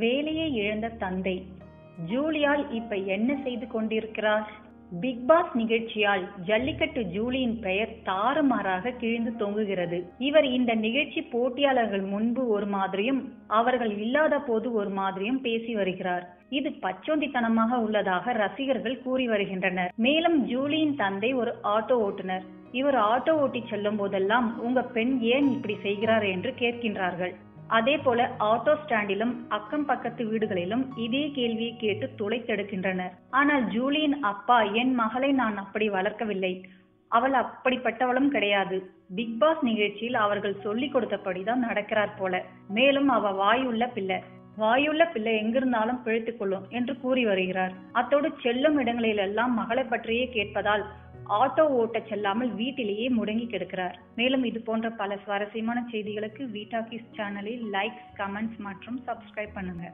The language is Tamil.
வேலையை இழந்த தந்தை ஜூலியால் இப்ப என்ன செய்து கொண்டிருக்கிறார்? பிக் பாஸ் நிகழ்ச்சியால் ஜல்லிக்கட்டு ஜூலியின் பெயர் தாறுமாறாக கிழிந்து தொங்குகிறது. இவர் இந்த நிகழ்ச்சி போட்டியாளர்கள் முன்பு ஒரு மாதிரியும் அவர்கள் இல்லாத போது ஒரு மாதிரியும் பேசி வருகிறார். இது பச்சோந்தித்தனமாக உள்ளதாக ரசிகர்கள் கூறி வருகின்றனர். மேலும் ஜூலியின் தந்தை ஒரு ஆட்டோ ஓட்டுநர். இவர் ஆட்டோ ஓட்டி செல்லும் போதெல்லாம் உங்க பெண் ஏன் இப்படி செய்கிறார் என்று கேட்கின்றார்கள். அதே போல ஆட்டோ ஸ்டாண்டிலும் அக்கம் பக்கத்து வீடுகளிலும் இதே கேள்வியை கேட்டு துளைத்தெடுக்கின்றனர். ஆனால் ஜூலியின் அப்பா, என் மகளை நான் அப்படி வளர்க்கவில்லை, அவள் அப்படிப்பட்டவளும் கிடையாது, பிக் பாஸ் நிகழ்ச்சியில் அவர்கள் சொல்லிக் கொடுத்தபடிதான் நடக்கிறார் போல, மேலும் அவ வாயுள்ள பிள்ளை எங்கிருந்தாலும் பிழைத்துக் கொள்ளும் என்று கூறி வருகிறார். அத்தோடு செல்லும் இடங்களிலெல்லாம் மகளை பற்றியே கேட்பதால் ஆட்டோ ஓட்ட செல்லாமல் வீட்டிலேயே முடங்கி கிடக்கிறார். மேலும் இது போன்ற பல சுவாரஸ்யமான செய்திகளுக்கு வி டாக்கீஸ் சேனலை லைக், கமெண்ட்ஸ் மற்றும் சப்ஸ்கிரைப் பண்ணுங்க.